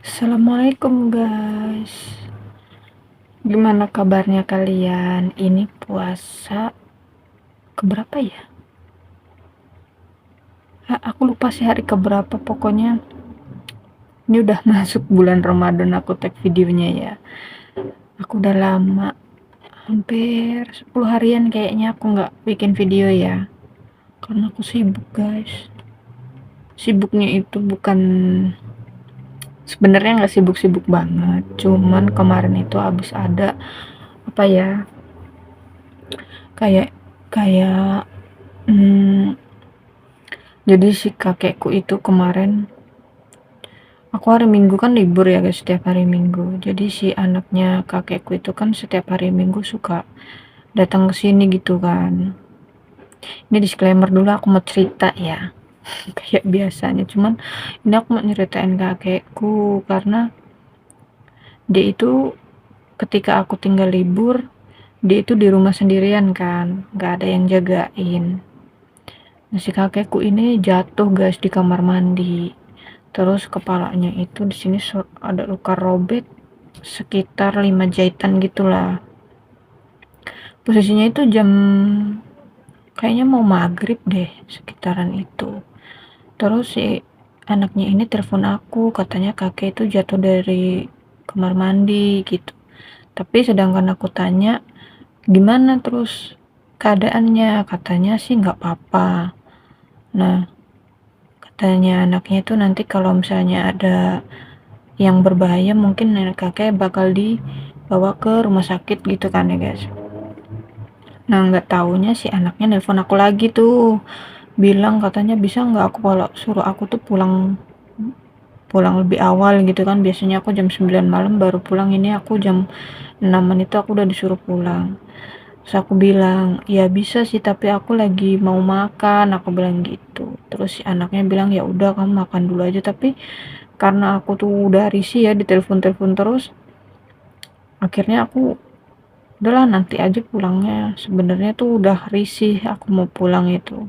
Assalamualaikum guys. Gimana kabarnya kalian? Ini puasa keberapa ya? Aku lupa sih hari keberapa, pokoknya ini udah masuk bulan Ramadan aku tag videonya ya. Aku udah lama, hampir 10 harian kayaknya aku nggak bikin video ya. Karena aku sibuk guys. Sibuknya itu bukan, sebenarnya nggak sibuk-sibuk banget. Cuman kemarin itu habis ada apa ya, kayak kayak hmm, jadi si kakekku itu kemarin, aku hari Minggu kan libur ya guys, setiap hari Minggu. Jadi si anaknya kakekku itu kan setiap hari Minggu suka datang ke sini gitu kan. Ini disclaimer dulu, aku mau cerita ya. Kayak biasanya, cuman ini aku mau nyeritain kakekku karena dia itu ketika aku tinggal libur, dia itu di rumah sendirian kan, nggak ada yang jagain. Nah, si kakekku ini jatuh guys di kamar mandi. Terus kepalanya itu di sini ada luka robek sekitar 5 jahitan gitulah. Posisinya itu jam kayaknya mau maghrib deh, sekitaran itu. Terus si anaknya ini telepon aku, katanya kakek itu jatuh dari kamar mandi gitu. Tapi sedangkan aku tanya gimana terus keadaannya, katanya sih nggak apa-apa. Nah, katanya anaknya itu nanti kalau misalnya ada yang berbahaya mungkin nenek kakek bakal dibawa ke rumah sakit gitu kan ya guys. Nah, nggak taunya si anaknya nelpon aku lagi tuh, bilang katanya bisa nggak aku kalau suruh aku tuh pulang pulang lebih awal gitu kan, biasanya aku jam 9 malam baru pulang, ini aku jam 6 itu aku udah disuruh pulang. Terus aku bilang ya bisa sih tapi aku lagi mau makan, aku bilang gitu. Terus si anaknya bilang ya udah kamu makan dulu aja, tapi karena aku tuh udah risih ya di telepon-telepon terus, akhirnya aku udahlah nanti aja pulangnya, sebenarnya tuh udah risih aku mau pulang itu.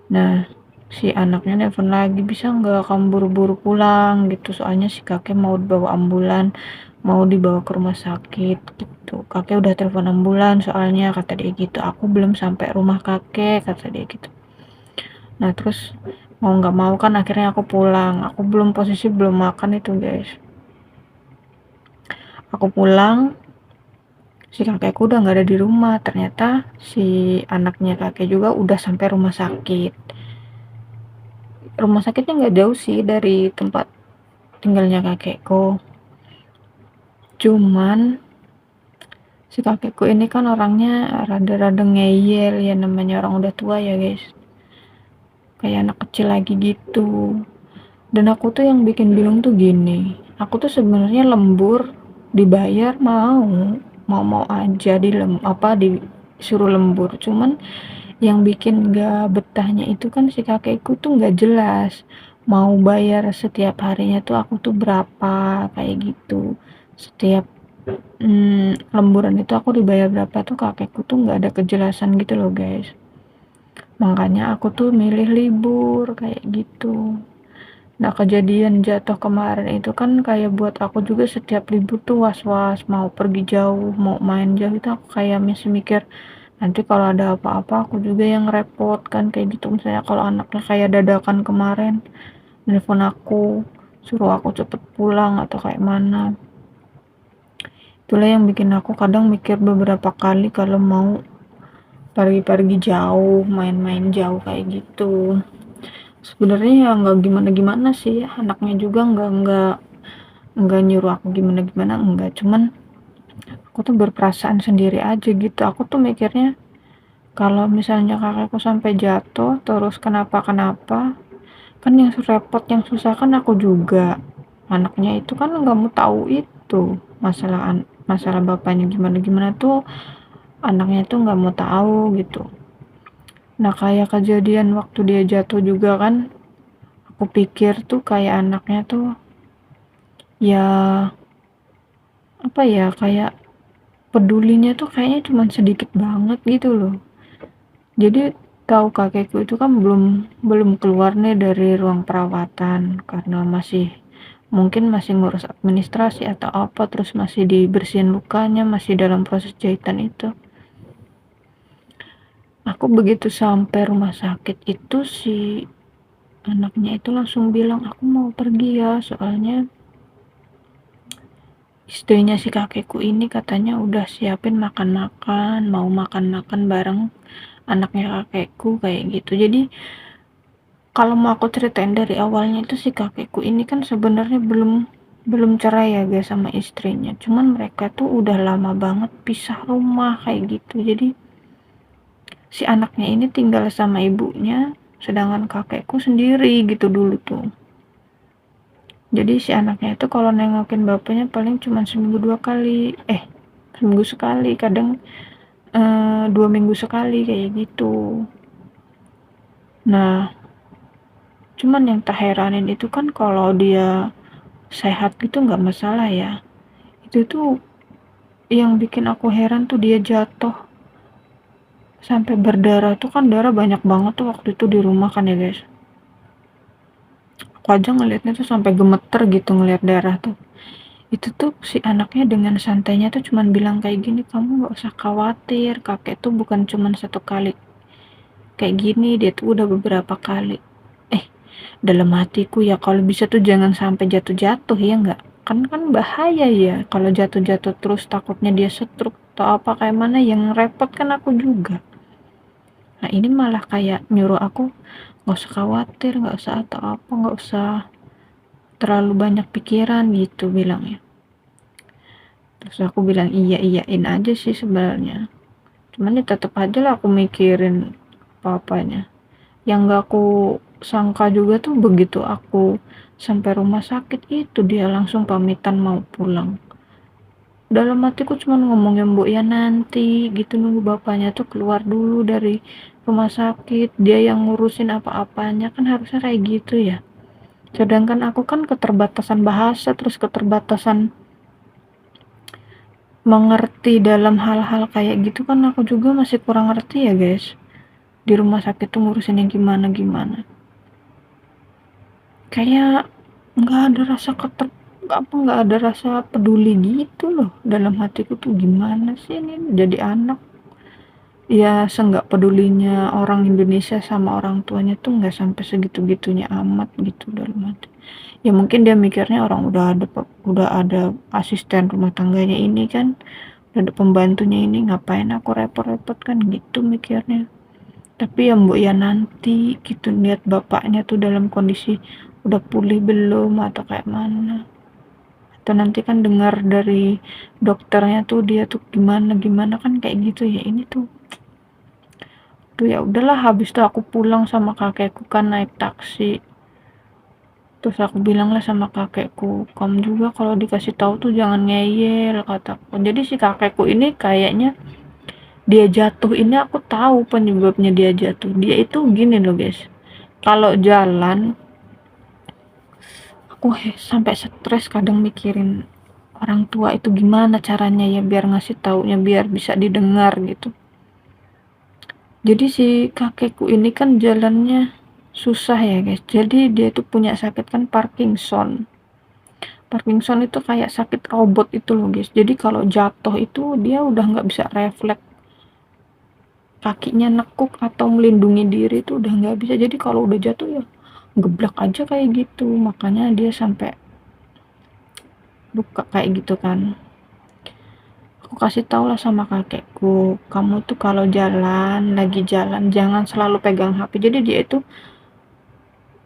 Nah, si anaknya nelfon lagi, bisa nggak kamu buru-buru pulang gitu, soalnya si kakek mau dibawa ambulan, mau dibawa ke rumah sakit gitu. Kakek udah telepon ambulan soalnya, kata dia gitu, aku belum sampai rumah kakek, kata dia gitu. Nah terus mau nggak mau kan akhirnya aku pulang, aku belum posisi belum makan itu guys. Aku pulang, si kakekku udah nggak ada di rumah, ternyata si anaknya kakek juga udah sampai rumah sakit. Rumah sakitnya nggak jauh sih dari tempat tinggalnya kakekku, cuman si kakekku ini kan orangnya rada-rada ngeyel ya, namanya orang udah tua ya guys, kayak anak kecil lagi gitu. Dan aku tuh yang bikin bingung tuh gini, aku tuh sebenarnya lembur, dibayar mau aja disuruh lembur, cuman yang bikin gak betahnya itu kan si kakekku tuh gak jelas mau bayar setiap harinya tuh aku tuh berapa kayak gitu. Setiap lemburan itu aku dibayar berapa tuh kakekku tuh gak ada kejelasan gitu loh guys. Makanya aku tuh milih libur kayak gitu. Nah, kejadian jatuh kemarin itu kan kayak buat aku juga setiap libur tuh was-was, mau pergi jauh, mau main jauh itu aku kayak masih mikir, nanti kalau ada apa-apa aku juga yang repot kan kayak gitu. Misalnya kalau anaknya kayak dadakan kemarin, nelfon aku, suruh aku cepet pulang atau kayak mana. Itulah yang bikin aku kadang mikir beberapa kali kalau mau pergi-pergi jauh, main-main jauh kayak gitu. Sebenarnya ya nggak gimana-gimana sih, anaknya juga nggak nyuruh aku gimana-gimana, enggak, cuman aku tuh berperasaan sendiri aja gitu. Aku tuh mikirnya kalau misalnya kakakku sampai jatuh terus kenapa-kenapa, kan yang repot yang susah kan aku juga. Anaknya itu kan nggak mau tahu itu masalah bapaknya gimana-gimana tuh, anaknya itu nggak mau tahu gitu. Nah kayak kejadian waktu dia jatuh juga kan, aku pikir tuh kayak anaknya tuh ya apa ya, kayak pedulinya tuh kayaknya cuma sedikit banget gitu loh. Jadi tahu kakekku itu kan belum belum keluar nih dari ruang perawatan karena masih mungkin masih ngurus administrasi atau apa, terus masih dibersihin lukanya, masih dalam proses jahitan itu. Aku begitu sampai rumah sakit itu si anaknya itu langsung bilang, aku mau pergi ya, soalnya istrinya si kakekku ini katanya udah siapin makan-makan, mau makan-makan bareng anaknya kakekku kayak gitu. Jadi kalau mau aku ceritain dari awalnya itu si kakekku ini kan sebenarnya belum cerai ya guys sama istrinya, cuman mereka tuh udah lama banget pisah rumah kayak gitu. Jadi si anaknya ini tinggal sama ibunya, sedangkan kakekku sendiri gitu dulu tuh. Jadi si anaknya itu kalau nengokin bapaknya paling cuma seminggu 2 kali, seminggu sekali, kadang 2 minggu sekali kayak gitu. Nah, cuman yang tak heranin itu kan kalau dia sehat gitu nggak masalah ya. Itu tuh yang bikin aku heran tuh dia jatuh sampai berdarah tuh, kan darah banyak banget tuh waktu itu di rumah kan ya guys. Aku aja ngelihatnya tuh sampai gemeter gitu ngelihat darah tuh. Itu tuh si anaknya dengan santainya tuh cuman bilang kayak gini, kamu nggak usah khawatir, kakek tuh bukan cuman 1 kali kayak gini, dia tuh udah beberapa kali. Dalam hatiku ya kalau bisa tuh jangan sampai jatuh-jatuh ya nggak, kan bahaya ya kalau jatuh-jatuh terus, takutnya dia stroke atau apa kayak mana, yang repot kan aku juga. Nah ini malah kayak nyuruh aku nggak usah khawatir, nggak usah atau apa, nggak usah terlalu banyak pikiran gitu bilangnya. Terus aku bilang iyain aja sih sebenarnya, cuman ya tetap aja lah aku mikirin apa-apanya. Yang gak aku sangka juga tuh begitu aku sampai rumah sakit itu dia langsung pamitan mau pulang. Dalam hatiku cuma ngomongin Bu ya nanti gitu, nunggu bapaknya tuh keluar dulu dari rumah sakit, dia yang ngurusin apa-apanya, kan harusnya kayak gitu ya. Sedangkan aku kan keterbatasan bahasa, terus keterbatasan mengerti dalam hal-hal kayak gitu, kan aku juga masih kurang ngerti ya guys. Di rumah sakit tuh ngurusinnya gimana-gimana. Kayak nggak ada rasa nggak ada rasa peduli gitu loh dalam hatiku tuh, gimana sih ini jadi anak ya, seenggak pedulinya orang Indonesia sama orang tuanya tuh nggak sampai segitu-gitunya amat gitu dalam hati. Ya mungkin dia mikirnya orang udah ada asisten rumah tangganya ini kan, udah ada pembantunya ini, ngapain aku repot-repot kan gitu mikirnya. Tapi ya mbok ya nanti gitu lihat bapaknya tuh dalam kondisi udah pulih belum atau kayak mana, atau nanti kan dengar dari dokternya tuh dia tuh gimana gimana kan kayak gitu ya. Ini tuh ya udahlah, habis itu aku pulang sama kakekku kan naik taksi. Terus aku bilang lah sama kakekku, kamu juga kalau dikasih tahu tuh jangan ngeyel kataku. Jadi si kakekku ini kayaknya dia jatuh ini aku tahu penyebabnya dia jatuh. Dia itu gini loh guys, kalau jalan aku sampai stres kadang mikirin orang tua itu gimana caranya ya biar ngasih taunya biar bisa didengar gitu. Jadi si kakekku ini kan jalannya susah ya guys, jadi dia tuh punya sakit kan Parkinson. Parkinson itu kayak sakit robot itu loh guys, jadi kalau jatuh itu dia udah nggak bisa refleks, kakinya nekuk atau melindungi diri itu udah nggak bisa. Jadi kalau udah jatuh ya geblak aja kayak gitu, makanya dia sampai luka kayak gitu kan. Aku kasih tau lah sama kakekku, kamu tuh kalau lagi jalan jangan selalu pegang HP. Jadi dia itu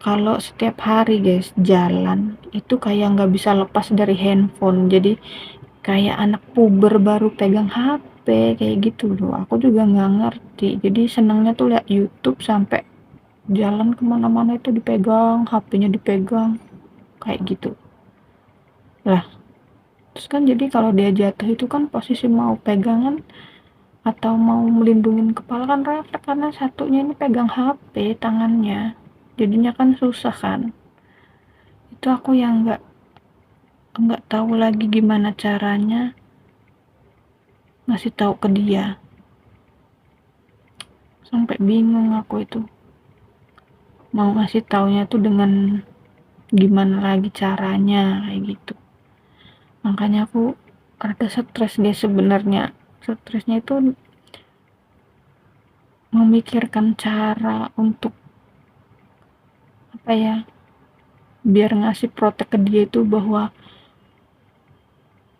kalau setiap hari guys jalan itu kayak nggak bisa lepas dari handphone, jadi kayak anak puber baru pegang HP kayak gitu loh. Aku juga nggak ngerti, jadi senangnya tuh lihat YouTube sampai jalan kemana-mana itu dipegang, HP-nya dipegang kayak gitu lah. Terus kan jadi kalau dia jatuh itu kan posisi mau pegangan atau mau melindungin kepala kan refleks, karena satunya ini pegang HP tangannya, jadinya kan susah kan. Itu aku yang nggak tahu lagi gimana caranya ngasih tahu ke dia, sampai bingung aku itu mau ngasih taunya tuh dengan gimana lagi caranya kayak gitu. Makanya aku rada stres dia sebenarnya. Stresnya itu memikirkan cara untuk apa ya, biar ngasih protek ke dia itu bahwa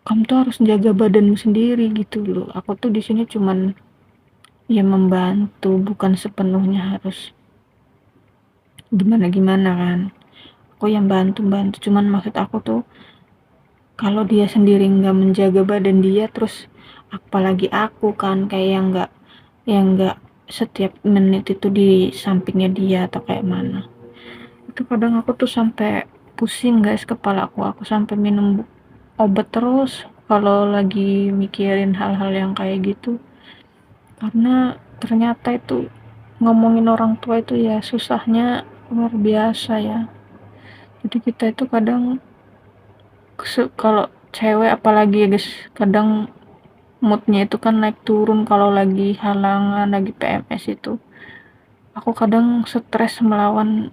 kamu tuh harus jaga badanmu sendiri gitu loh. Aku tuh di sini cuman ya membantu, bukan sepenuhnya harus gimana-gimana kan. Aku yang bantu-bantu, cuman maksud aku tuh kalau dia sendiri nggak menjaga badan dia, terus apalagi aku kan kayak yang nggak setiap menit itu di sampingnya dia atau kayak mana. Itu kadang aku tuh sampai pusing guys kepala aku sampai minum obat terus kalau lagi mikirin hal-hal yang kayak gitu. Karena ternyata itu ngomongin orang tua itu ya susahnya luar biasa ya. Jadi kita itu kadang kalau cewek apalagi ya guys, kadang moodnya itu kan naik turun kalau lagi halangan, lagi PMS itu. Aku kadang stres melawan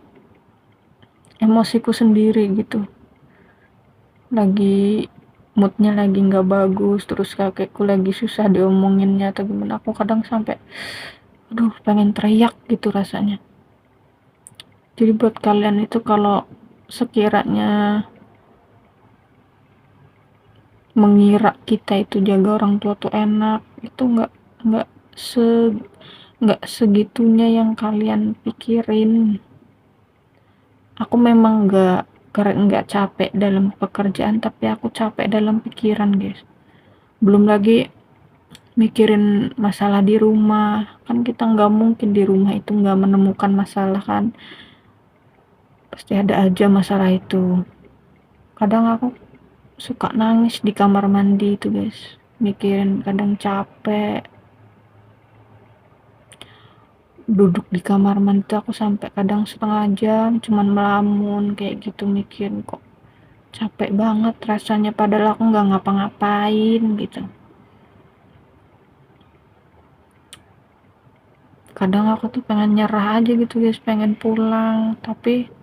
emosiku sendiri gitu. Lagi moodnya lagi nggak bagus, terus kakekku lagi susah diomonginnya atau gimana, aku kadang sampai aduh pengen teriak gitu rasanya. Jadi buat kalian itu kalau sekiranya mengira kita itu jaga orang tua tuh enak, itu nggak se nggak segitunya yang kalian pikirin. Aku memang nggak capek dalam pekerjaan, tapi aku capek dalam pikiran guys. Belum lagi mikirin masalah di rumah, kan kita nggak mungkin di rumah itu nggak menemukan masalah kan, pasti ada aja masalah itu. Kadang aku suka nangis di kamar mandi itu guys, mikirin, kadang capek duduk di kamar mandi aku sampai kadang setengah jam cuman melamun kayak gitu, mikirin kok capek banget rasanya padahal aku nggak ngapa-ngapain gitu. Kadang aku tuh pengen nyerah aja gitu guys, pengen pulang, tapi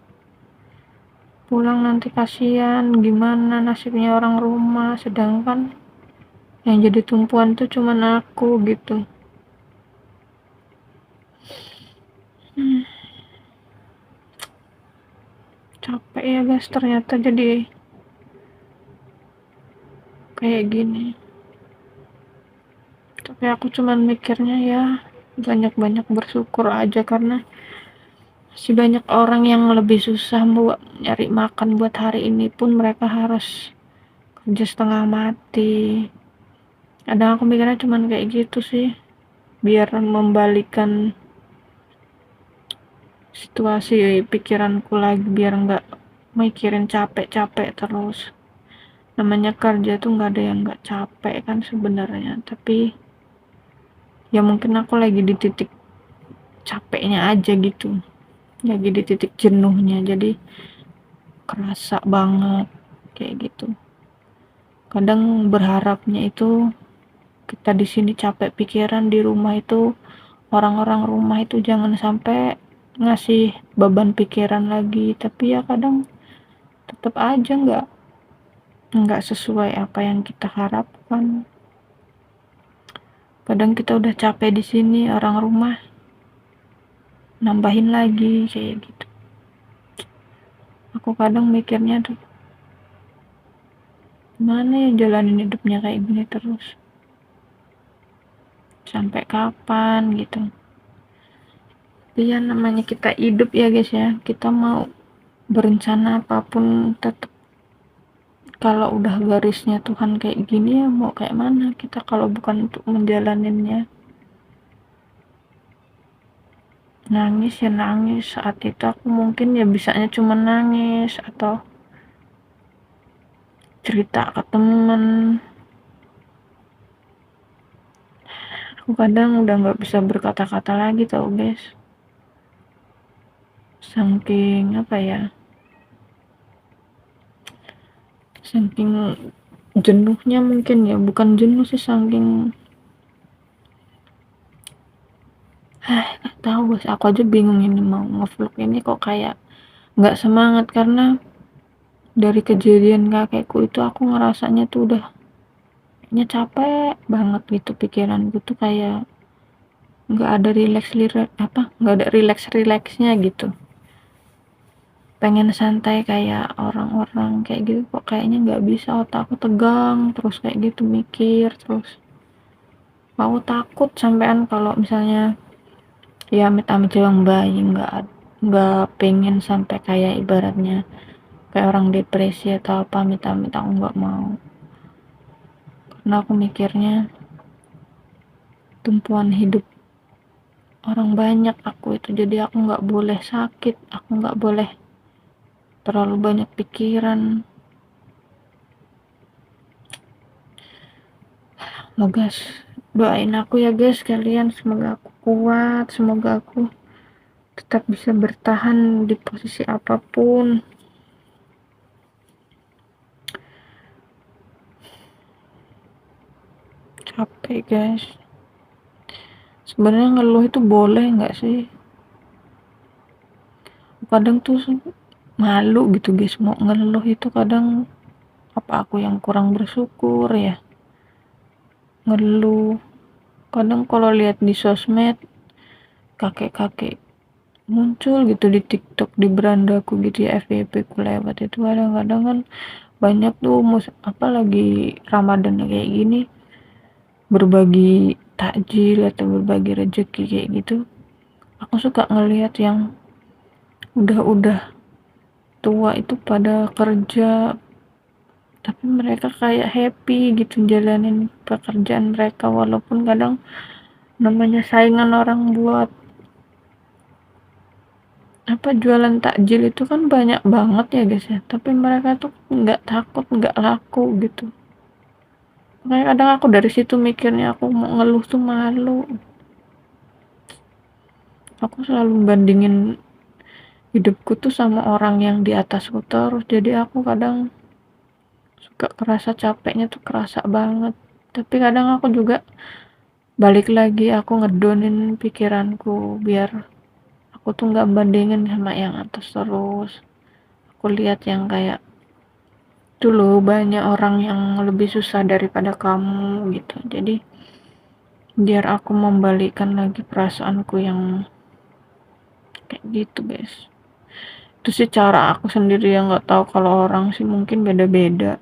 pulang nanti kasihan gimana nasibnya orang rumah, sedangkan yang jadi tumpuan tuh cuman aku gitu. Capek ya guys ternyata jadi kayak gini. Tapi aku cuman mikirnya ya banyak-banyak bersyukur aja, karena masih banyak orang yang lebih susah buat nyari makan buat hari ini pun mereka harus kerja setengah mati. Kadang aku mikirnya cuman kayak gitu sih, biar membalikan situasi pikiranku lagi, biar nggak mikirin capek-capek terus. Namanya kerja tuh nggak ada yang nggak capek kan sebenarnya, tapi ya mungkin aku lagi di titik capeknya aja gitu, lagi di titik jenuhnya, jadi kerasa banget kayak gitu. Kadang berharapnya itu kita di sini capek pikiran, di rumah itu orang-orang rumah itu jangan sampai ngasih beban pikiran lagi, tapi ya kadang tetap aja nggak sesuai apa yang kita harapkan. Kadang kita udah capek di sini, orang rumah nambahin lagi kayak gitu. Aku kadang mikirnya tuh gimana ya jalanin hidupnya kayak gini terus, sampai kapan gitu. Tapi ya namanya kita hidup ya guys ya, kita mau berencana apapun tetap kalau udah garisnya Tuhan kayak gini ya mau kayak mana kita kalau bukan untuk menjalaninnya. Nangis ya nangis, saat itu aku mungkin ya bisanya cuma nangis atau cerita ke temen. Aku kadang udah nggak bisa berkata-kata lagi tau guys, saking apa ya, saking jenuhnya mungkin ya, bukan jenuh sih, saking nggak tahu guys, aku aja bingung ini mau ngevlog ini kok kayak nggak semangat, karena Dari kejadian kakekku itu aku ngerasanya tuh udah kayaknya capek banget gitu, pikiranku tuh kayak nggak ada nggak ada rileksnya gitu, pengen santai kayak orang-orang kayak gitu kok kayaknya nggak bisa, otakku tegang terus kayak gitu, mikir terus. Aku takut sampean kalau misalnya ya amit-amit jalan bayi, nggak pengen sampai kayak ibaratnya kayak orang depresi atau apa, amit-amit aku nggak mau, karena aku mikirnya tumpuan hidup orang banyak aku itu, jadi aku nggak boleh sakit, aku nggak boleh terlalu banyak pikiran. Mau guys, doain aku ya guys kalian, semoga aku kuat, semoga aku tetap bisa bertahan di posisi apapun. Capek guys, sebenarnya ngeluh itu boleh nggak sih? Kadang tuh malu gitu guys mau ngeluh itu, kadang apa aku yang kurang bersyukur ya ngeluh. Kadang kalau lihat di sosmed kakek-kakek muncul gitu di TikTok, di berandaku gitu ya, FYP ku lewat itu kadang-kadang kan banyak tuh apa lagi Ramadan kayak gini, berbagi takjil atau berbagi rezeki kayak gitu. Aku suka ngelihat yang udah tua itu pada kerja, tapi mereka kayak happy gitu jalanin pekerjaan mereka, walaupun kadang namanya saingan orang buat apa jualan takjil itu kan banyak banget ya guys ya, tapi mereka tuh nggak takut nggak laku gitu. Makanya kadang aku dari situ mikirnya aku mau ngeluh tuh malu. Aku selalu bandingin hidupku tuh sama orang yang di atasku terus, jadi aku kadang suka kerasa capeknya tuh kerasa banget. Tapi kadang aku juga balik lagi, aku ngedonin pikiranku biar aku tuh nggak bandingin sama yang atas terus. Aku lihat yang kayak dulu banyak orang yang lebih susah daripada kamu gitu, jadi biar aku membalikkan lagi perasaanku yang kayak gitu guys. Itu sih cara aku sendiri, yang nggak tahu kalau orang sih mungkin beda-beda.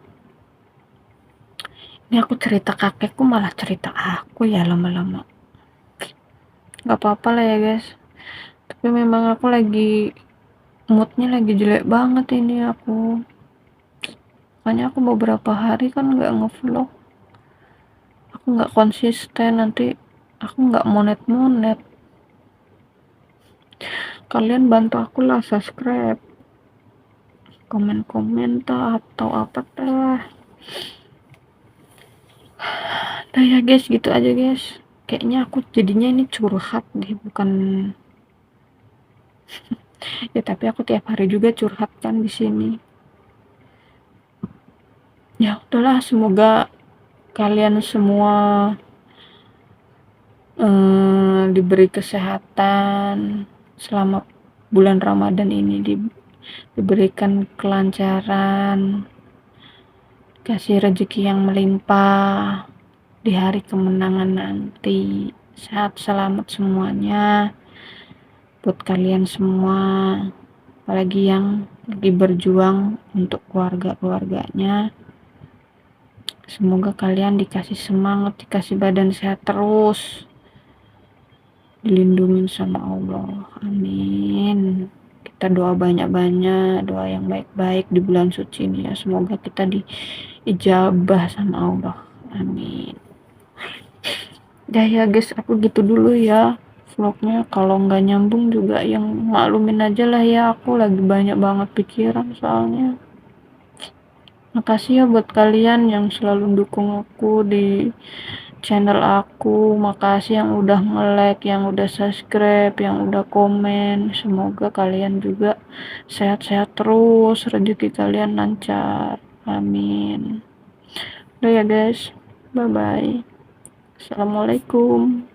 Ini aku cerita kakekku malah cerita aku ya lama-lama. Nggak apa-apa lah ya guys, tapi memang aku lagi moodnya lagi jelek banget ini aku, makanya aku beberapa hari kan nggak ngevlog, aku nggak konsisten, nanti aku nggak monet kalian bantu aku lah, subscribe, komen-komen atau apa lah. Nah ya guys, gitu aja guys, kayaknya aku jadinya ini curhat deh, bukan ya tapi aku tiap hari juga curhat kan di sini. Ya udahlah, semoga kalian semua diberi kesehatan selama bulan Ramadan ini, diberikan kelancaran, kasih rezeki yang melimpah di hari kemenangan nanti. Sehat selamat semuanya buat kalian semua, apalagi yang lagi berjuang untuk keluarganya. Semoga kalian dikasih semangat, dikasih badan sehat terus, dilindungi sama Allah, amin. Kita doa banyak-banyak, doa yang baik-baik di bulan suci ini ya, semoga kita diijabah sama Allah, amin. Dah ya guys, aku gitu dulu ya vlognya, kalau nggak nyambung juga yang maklumin aja lah ya, aku lagi banyak banget pikiran soalnya. Makasih ya buat kalian yang selalu dukung aku di channel aku, makasih yang udah nge-like, yang udah subscribe, yang udah komen. Semoga kalian juga sehat-sehat terus, rezeki kalian lancar, amin. Udah ya guys, bye bye, assalamualaikum.